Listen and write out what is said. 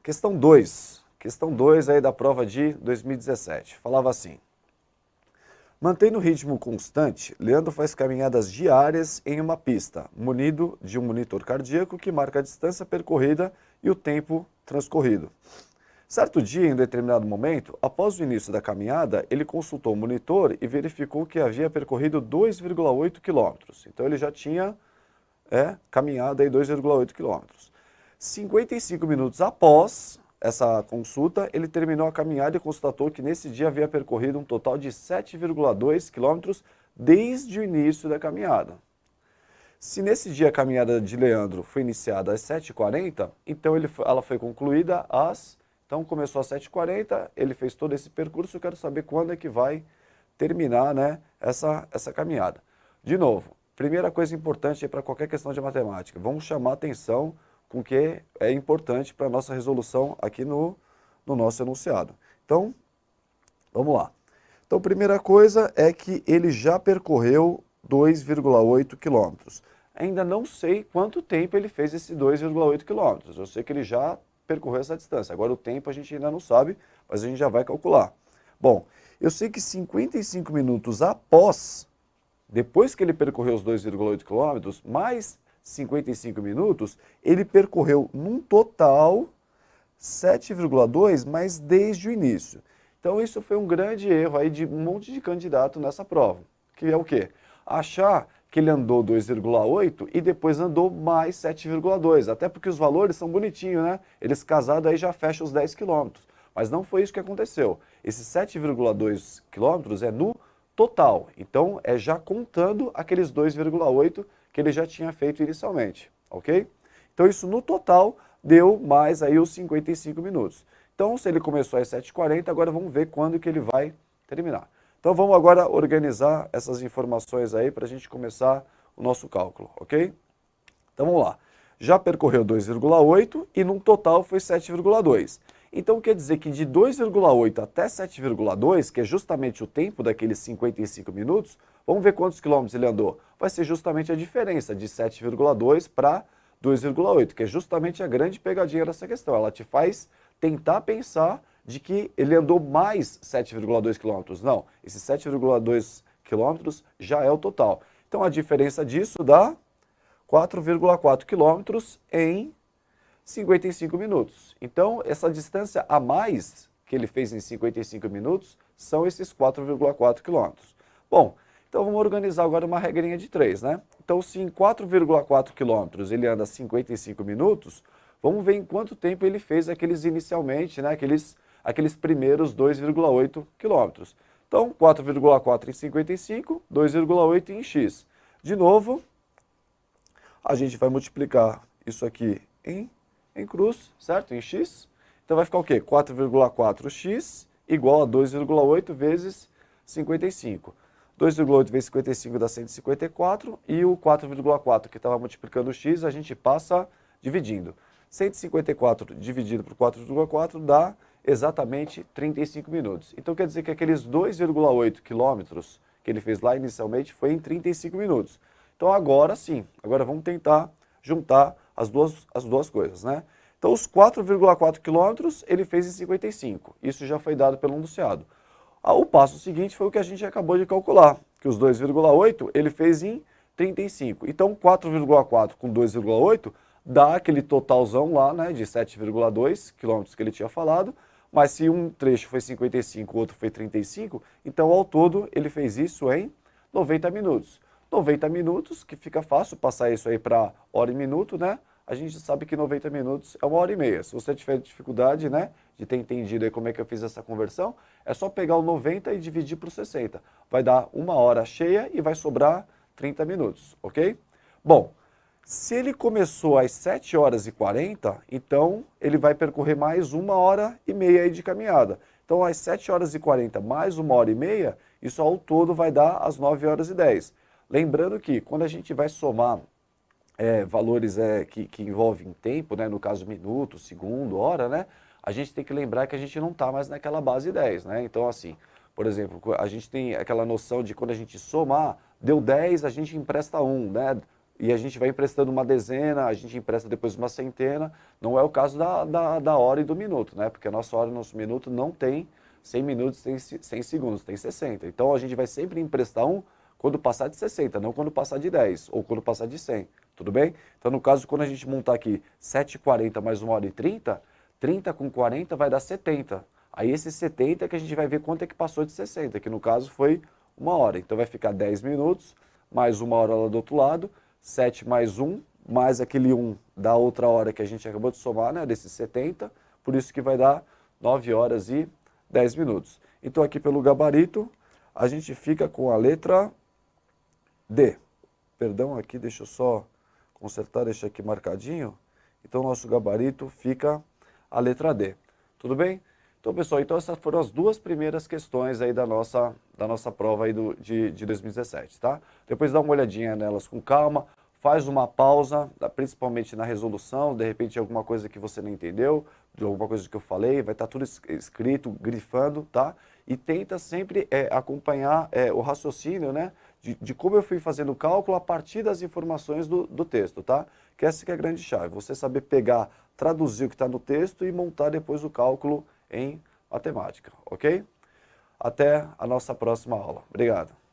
Questão 2. Questão 2 aí da prova de 2017. Falava assim: mantendo o ritmo constante, Leandro faz caminhadas diárias em uma pista, munido de um monitor cardíaco que marca a distância percorrida e o tempo transcorrido. Certo dia, em determinado momento, após o início da caminhada, ele consultou o monitor e verificou que havia percorrido 2,8 km. Então ele já tinha caminhado aí 2,8 km. 55 minutos após essa consulta, ele terminou a caminhada e constatou que nesse dia havia percorrido um total de 7,2 km desde o início da caminhada. Se nesse dia a caminhada de Leandro foi iniciada às 7h40, então ela foi concluída Então começou às 7h40, ele fez todo esse percurso, eu quero saber quando é que vai terminar, né, essa caminhada. De novo, primeira coisa importante para qualquer questão de matemática, vamos chamar atenção com o que é importante para a nossa resolução aqui no nosso enunciado. Então, vamos lá. Então, primeira coisa é que ele já percorreu 2,8 km. Ainda não sei quanto tempo ele fez esse 2,8 km. Eu sei que ele já percorreu essa distância. Agora o tempo a gente ainda não sabe, mas a gente já vai calcular. Bom, eu sei que 55 minutos depois que ele percorreu os 2,8 km, mais 55 minutos, ele percorreu num total 7,2, mas desde o início. Então isso foi um grande erro aí de um monte de candidato nessa prova, que é o quê? Achar que ele andou 2,8 e depois andou mais 7,2, até porque os valores são bonitinhos, né? Eles casados aí já fecham os 10 km, mas não foi isso que aconteceu. Esse 7,2 km é no total, então é já contando aqueles 2,8 que ele já tinha feito inicialmente, ok? Então isso no total deu mais aí os 55 minutos. Então se ele começou às 7h40, agora vamos ver quando que ele vai terminar. Então vamos agora organizar essas informações aí para a gente começar o nosso cálculo, ok? Então vamos lá. Já percorreu 2,8 e no total foi 7,2. Então quer dizer que de 2,8 até 7,2, que é justamente o tempo daqueles 55 minutos, vamos ver quantos quilômetros ele andou. Vai ser justamente a diferença de 7,2 para 2,8, que é justamente a grande pegadinha dessa questão. Ela te faz tentar pensar de que ele andou mais 7,2 km. Não, esses 7,2 km já é o total. Então a diferença disso dá 4,4 km em 55 minutos. Então essa distância a mais que ele fez em 55 minutos são esses 4,4 km. Bom, então vamos organizar agora uma regrinha de 3, né? Então se em 4,4 km ele anda 55 minutos, vamos ver em quanto tempo ele fez aqueles inicialmente, né? Aqueles primeiros 2,8 km. Então 4,4 em 55, 2,8 em x. De novo, a gente vai multiplicar isso aqui em cruz, certo? Em x. Então vai ficar o quê? 4,4x igual a 2,8 vezes 55. 2,8 vezes 55 dá 154 e o 4,4 que estava multiplicando o x a gente passa dividindo. 154 dividido por 4,4 dá exatamente 35 minutos. Então quer dizer que aqueles 2,8 quilômetros que ele fez lá inicialmente foi em 35 minutos. Então agora sim, agora vamos tentar juntar as duas coisas, né? Então os 4,4 quilômetros ele fez em 55, isso já foi dado pelo enunciado. O passo seguinte foi o que a gente acabou de calcular, que os 2,8 ele fez em 35. Então 4,4 com 2,8 dá aquele totalzão lá, né, de 7,2 quilômetros que ele tinha falado, mas se um trecho foi 55, o outro foi 35, então ao todo ele fez isso em 90 minutos. 90 minutos, que fica fácil passar isso aí para hora e minuto, né? A gente sabe que 90 minutos é 1h30. Se você tiver dificuldade, né, de ter entendido aí como é que eu fiz essa conversão, é só pegar o 90 e dividir por 60. Vai dar 1 hora cheia e vai sobrar 30 minutos, ok? Bom, se ele começou às 7h40, então ele vai percorrer mais 1h30 aí de caminhada. Então às 7h40 mais 1h30, isso ao todo vai dar às 9h10. Lembrando que quando a gente vai somar valores que envolvem tempo, né, no caso minuto, segundo, hora, né, a gente tem que lembrar que a gente não está mais naquela base 10, né? Então assim, por exemplo, a gente tem aquela noção de quando a gente somar, deu 10, a gente empresta 1, né? e a gente vai emprestando uma dezena, a gente empresta depois uma centena. Não é o caso da hora e do minuto, né? Porque a nossa hora e o nosso minuto não tem 100 minutos, tem 100 segundos, tem 60. Então a gente vai sempre emprestar um quando passar de 60, não quando passar de 10 ou quando passar de 100, tudo bem? Então no caso, quando a gente montar aqui 7h40 mais 1h30, 30 com 40 vai dar 70. Aí esse 70 é que a gente vai ver quanto é que passou de 60, que no caso foi 1 hora. Então vai ficar 10 minutos, mais 1 hora lá do outro lado, 7 mais 1, mais aquele 1 da outra hora que a gente acabou de somar, né, desses 70, por isso que vai dar 9 horas e 10 minutos. Então aqui pelo gabarito, a gente fica com a letra D. Perdão, aqui deixa eu só consertar, deixa aqui marcadinho. Então nosso gabarito fica a letra D. Tudo bem? Então, pessoal, então essas foram as duas primeiras questões aí da nossa prova aí de 2017, tá? Depois dá uma olhadinha nelas com calma, faz uma pausa, principalmente na resolução, de repente alguma coisa que você não entendeu, de alguma coisa que eu falei, vai estar tudo escrito, grifando, tá? E tenta sempre acompanhar o raciocínio, né? De como eu fui fazendo o cálculo a partir das informações do texto, tá? Que essa que é a grande chave, você saber pegar, traduzir o que está no texto e montar depois o cálculo em matemática, ok? Até a nossa próxima aula. Obrigado.